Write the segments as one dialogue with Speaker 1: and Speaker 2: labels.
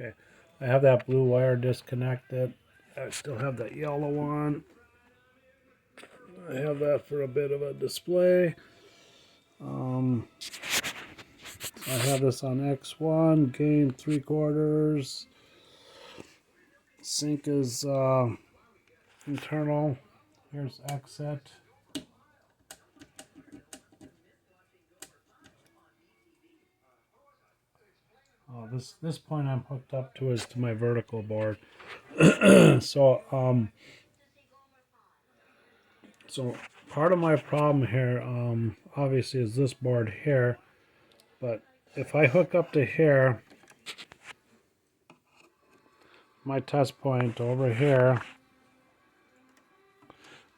Speaker 1: Okay, I have that blue wire disconnected. I still have that yellow one. I have that for a bit of a display. I have this on X1, gain 3/4. Sync is internal. Here's exit. Oh, this point I'm hooked up to is to my vertical board. So so part of my problem here, obviously, is this board here. But if I hook up to here, my test point over here,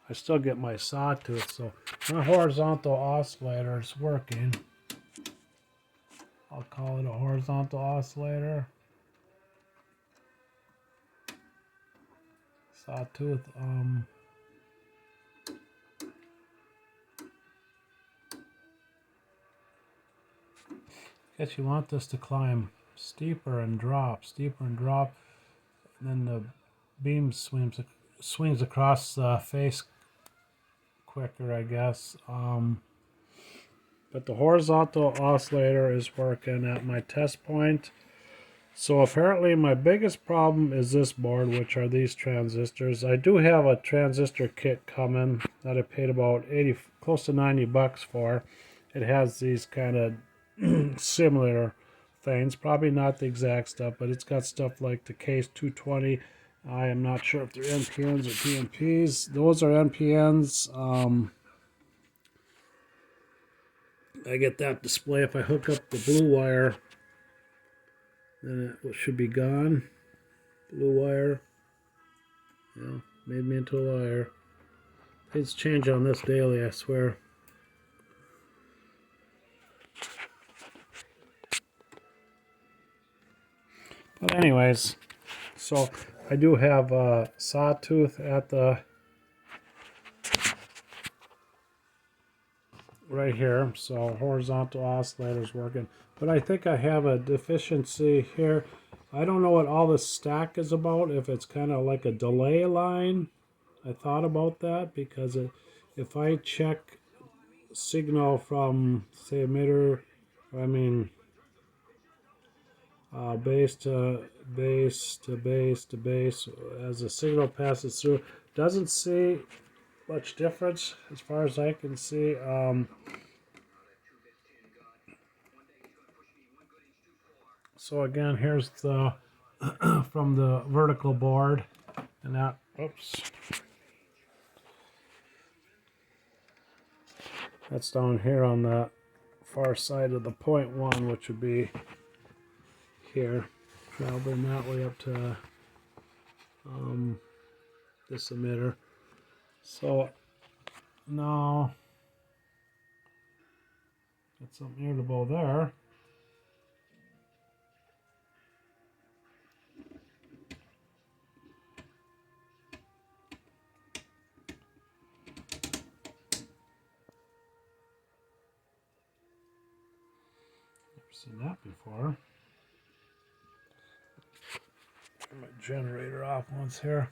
Speaker 1: I still get my sawtooth. So my horizontal oscillator is working. I'll call it a horizontal oscillator. Sawtooth. I guess you want this to climb steeper and drop, and then the beam swings across the face quicker, I guess. But the horizontal oscillator is working at my test point. So apparently my biggest problem is this board, which are these transistors. I do have a transistor kit coming that I paid about 80, close to 90 bucks for. It has these kind of similar things, probably not the exact stuff, but it's got stuff like the case 220. I am not sure if they're NPNs or PNPs. Those are NPNs. I get that display. If I hook up the blue wire, then it should be gone. Blue wire. Yeah, made me into a liar. Things change on this daily, I swear. But anyways, so I do have a sawtooth at the right here, so horizontal oscillator's working. But I think I have a deficiency here. I don't know what all this stack is about, if it's kind of like a delay line. I thought about that because if I check signal from, say, emitter, base to base to base to base, as the signal passes through, doesn't see much difference as far as I can see. So again, here's the from the vertical board, and that, oops, that's down here on the far side of the 0.1, which would be here, traveling that way up to this emitter. So now got something irritable there. Never seen that before. Turn my generator off once here.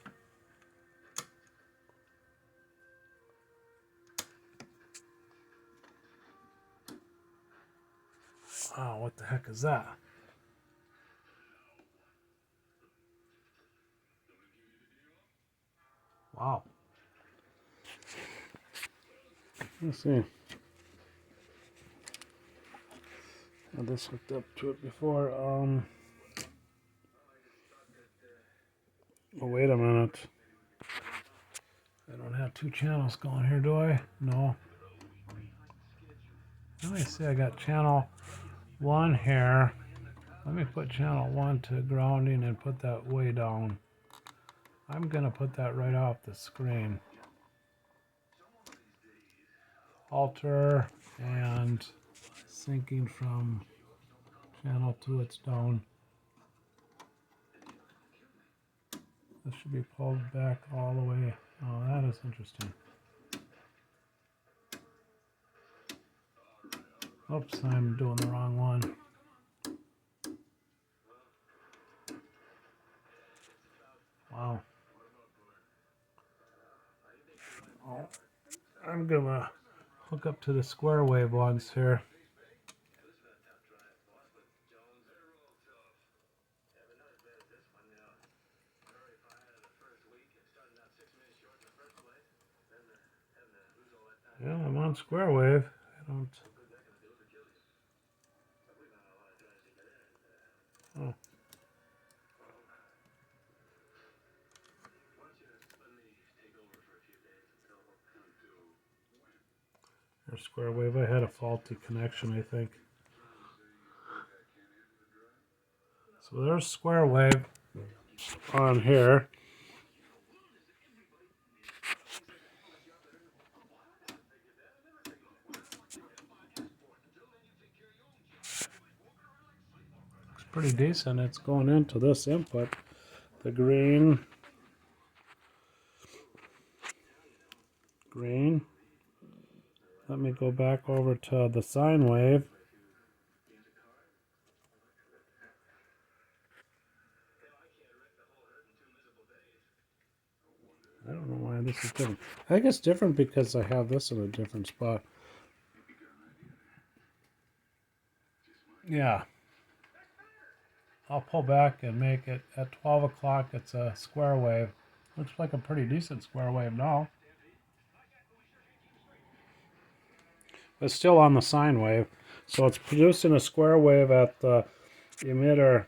Speaker 1: Wow, what the heck is that? Wow. Let's see. Had this hooked up to it before. Oh, wait a minute. I don't have two channels going here, do I? No. Let me see, I got channel 1 here. Let me put channel 1 to grounding and put that way down. I'm going to put that right off the screen. Alter and syncing from channel 2, it's down. This should be pulled back all the way. Oh, that is interesting. Oops, I'm doing the wrong one. I'm gonna hook up to the square wave ones here. Yeah, I'm on square wave. I don't. Oh. Or square wave. I had a faulty connection, I think. So there's square wave on here. It's pretty decent. It's going into this input. The green. Let me go back over to the sine wave. I don't know why this is different. I think it's different because I have this in a different spot. Yeah. I'll pull back and make it at 12 o'clock. It's a square wave. Looks like a pretty decent square wave now. It's still on the sine wave. So it's producing a square wave at the emitters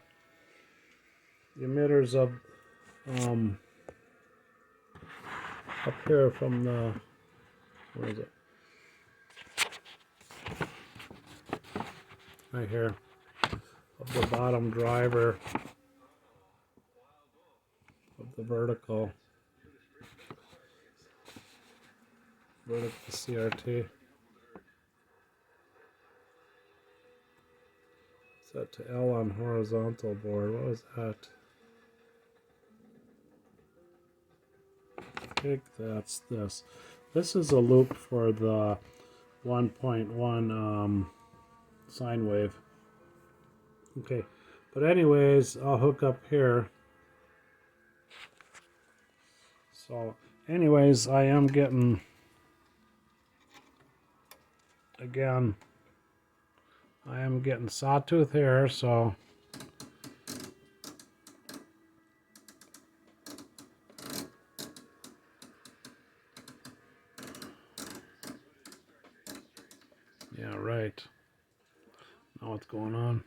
Speaker 1: of up here from the, where is it? Right here. Of the bottom driver of the vertical CRT. Set to L on horizontal board. What was that? I think that's this. This is a loop for the 1.1 sine wave. Okay, but anyways, I'll hook up here. So anyways, I am getting, again, I am getting sawtooth here, so yeah, right. Know what's going on.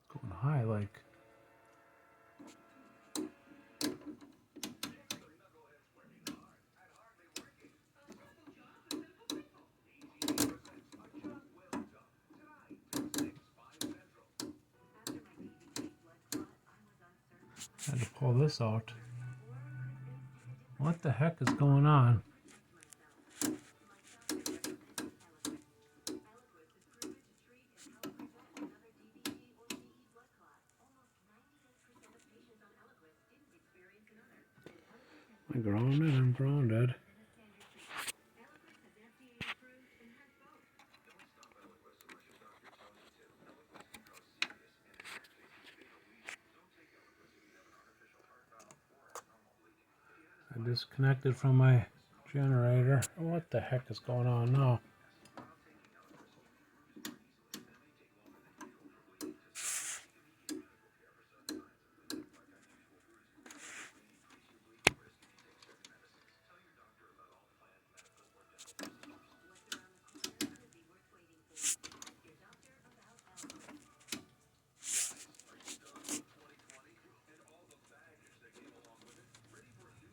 Speaker 1: Going high like. Had to pull this out. What the heck is going on? I'm grounded, I'm grounded. I disconnected from my generator. What the heck is going on now?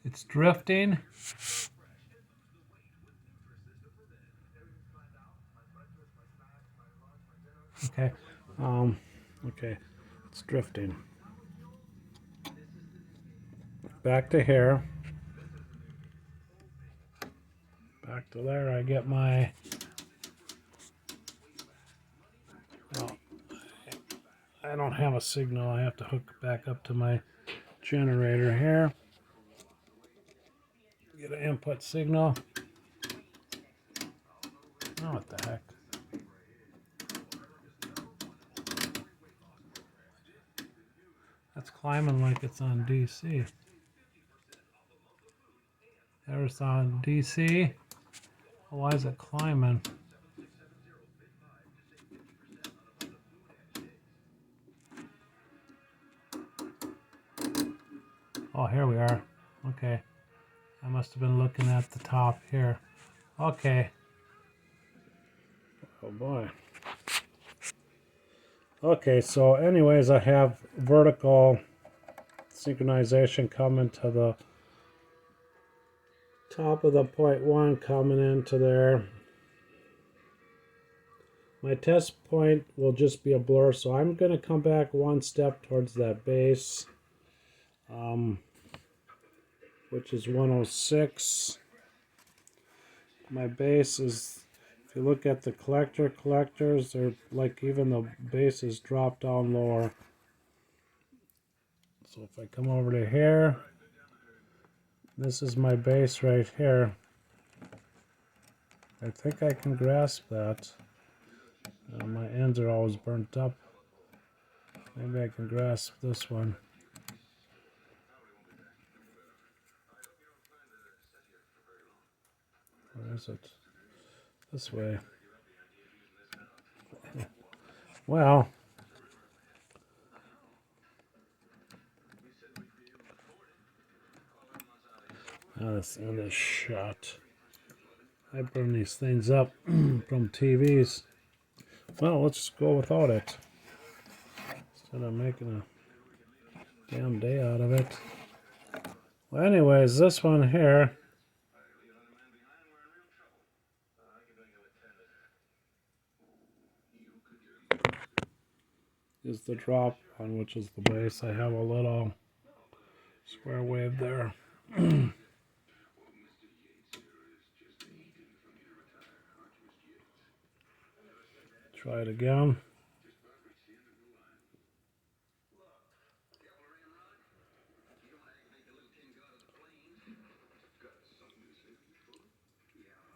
Speaker 1: It's drifting. Okay. Okay. It's drifting. Back to here. Back to there. I get my. Well, I don't have a signal. I have to hook back up to my generator here. Get an input signal. Oh, what the heck? That's climbing like it's on DC. There's on DC. Why is it climbing? Oh, here we are. Okay. I must have been looking at the top here. Okay. Oh boy. Okay, so anyways, I have vertical synchronization coming to the top of the 0.1 coming into there. My test point will just be a blur, so I'm going to come back one step towards that base, which is 106. My base is, if you look at the collectors, they're like even the base is dropped down lower. So if I come over to here, this is my base right here. I think I can grasp that. My ends are always burnt up. Maybe I can grasp this one. Where is it? This way. Well, now this end is shut. I burn these things up from TVs. Well, let's just go without it. Instead of making a damn day out of it. Well, anyways, this one here is the drop one, which is the base. I have a little square wave there. Try it again.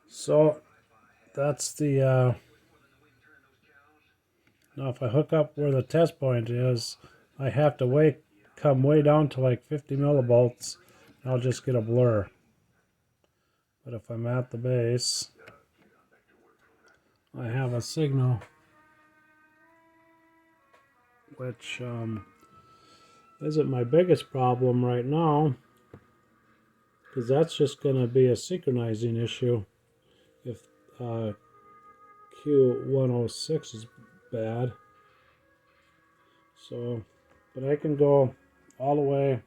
Speaker 1: So that's the now if I hook up where the test point is, I have to come way down to like 50 millivolts. I'll just get a blur. But if I'm at the base, I have a signal, which isn't my biggest problem right now, because that's just going to be a synchronizing issue if Q106 is bad. So, but I can go all the way.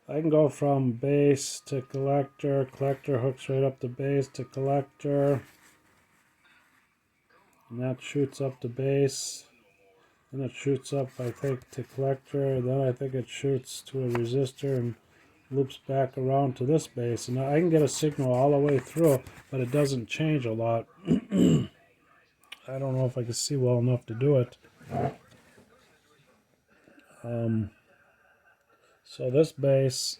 Speaker 1: I can go from base to collector. Collector hooks right up to base to collector. And that shoots up to base. Then it shoots up, I think, to collector. Then I think it shoots to a resistor and loops back around to this base. And I can get a signal all the way through, but it doesn't change a lot. I don't know if I can see well enough to do it. So this base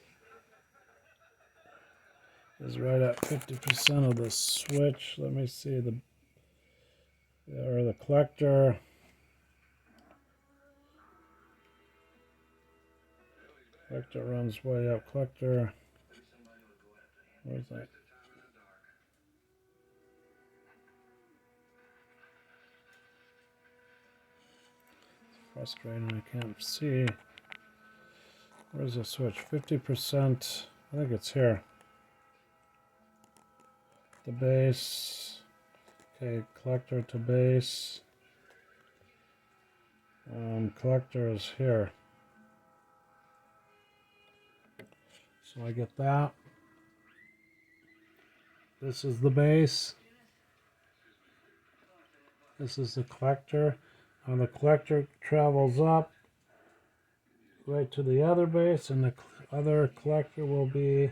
Speaker 1: is right at 50% of the switch. Let me see the collector. Collector runs way up. Collector. Where's that? It's frustrating. I can't see. Where's the switch? 50%. I think it's here. The base. Okay, collector to base. Collector is here. So I get that. This is the base. This is the collector. And the collector travels up right to the other base, and the other collector will be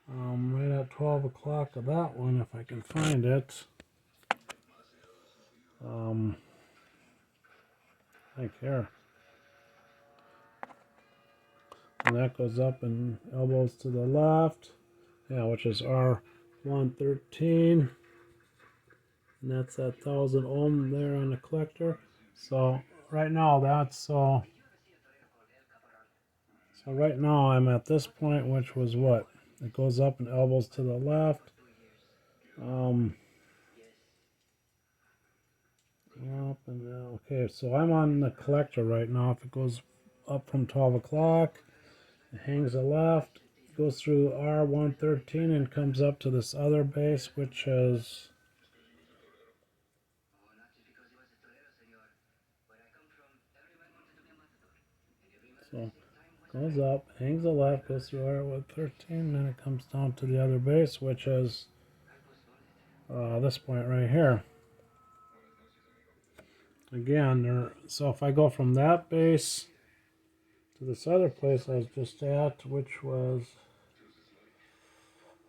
Speaker 1: right at 12 o'clock of that one, if I can find it. I think here. and that goes up and elbows to the left. Yeah, which is R113. And that's that 1000 ohm there on the collector. So right now so right now I'm at this point, which was what? It goes up and elbows to the left. Up and down. Okay, so I'm on the collector right now. If it goes up from 12 o'clock, it hangs a left, goes through R113 and comes up to this other base, which is so goes up, hangs a left, goes through R113, then it comes down to the other base, which is this point right here. Again, so if I go from that base to this other place I was just at, which was,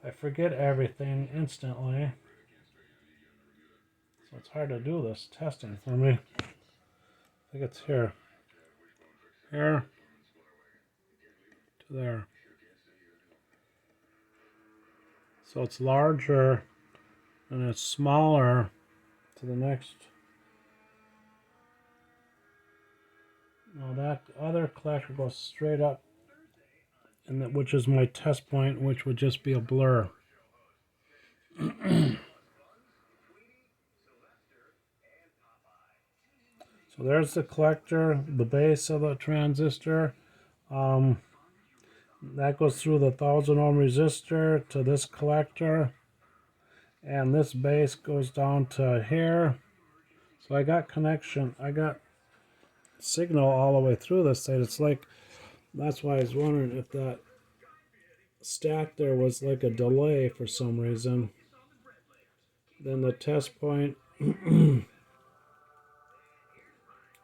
Speaker 1: I forget everything instantly. So it's hard to do this testing for me. I think it's here. Here to there. So it's larger and it's smaller to the next. Now that other collector goes straight up, and that, which is my test point, which would just be a blur. So there's the collector, the base of the transistor. That goes through the 1000 ohm resistor to this collector, and this base goes down to here. So I got connection, I got signal all the way through this side. It's like, that's why I was wondering if that stack there was like a delay for some reason. Then the test point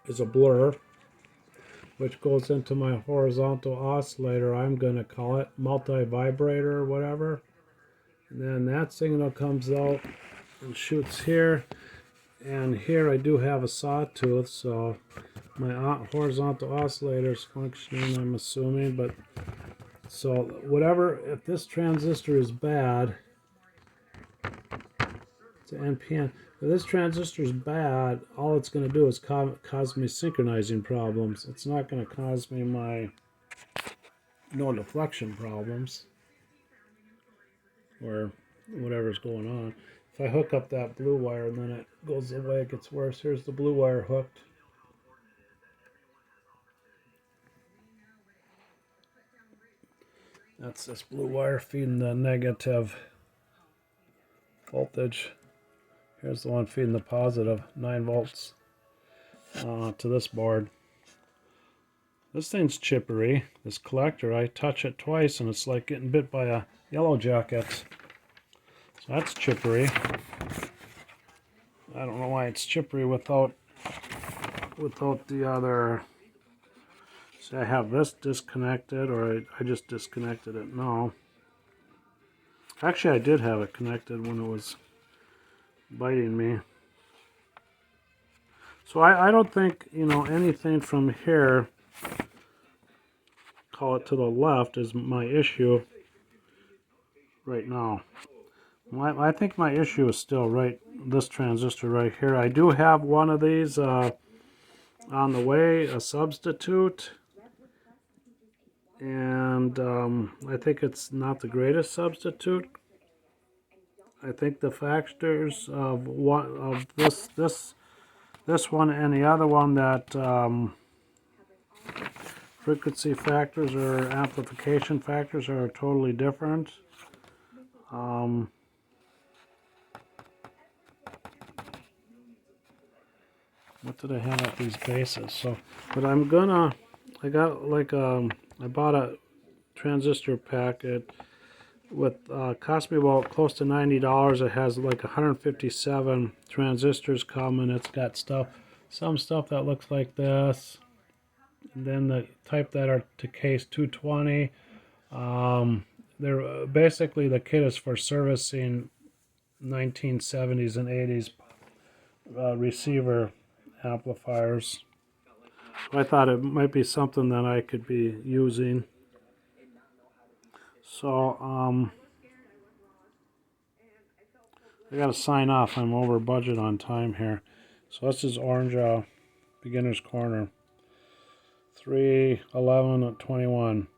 Speaker 1: is a blur, which goes into my horizontal oscillator. I'm going to call it multi-vibrator or whatever. And then that signal comes out and shoots here. And here I do have a sawtooth, so my horizontal oscillator is functioning, I'm assuming. But so whatever, if this transistor is bad, it's an NPN. If this transistor is bad, all it's going to do is cause me synchronizing problems. It's not going to cause me my no deflection problems or whatever's going on. If I hook up that blue wire and then it goes away, it gets worse. Here's the blue wire hooked. That's this blue wire feeding the negative voltage. Here's the one feeding the positive 9 volts to this board. This thing's chippery. This collector, I touch it twice and it's like getting bit by a yellow jacket. So that's chippery. I don't know why it's chippery without the other. See, I have this disconnected, or I just disconnected it. No. Actually, I did have it connected when it was biting me. So I don't think, anything from here, call it to the left, is my issue right now. I think my issue is still this transistor right here. I do have one of these on the way, a substitute. And I think it's not the greatest substitute. I think the factors of this one and the other one, that frequency factors or amplification factors are totally different. What did I have at these bases? So, but I got like I bought a transistor packet with cost me about close to $90. It has like 157 transistors coming. It's got some stuff that looks like this, and then the type that are to case 220. They're basically, the kit is for servicing 1970s and 80s receiver amplifiers. I thought it might be something that I could be using. So, I gotta sign off. I'm over budget on time here. So this is Orange Beginner's Corner. 3/11/21.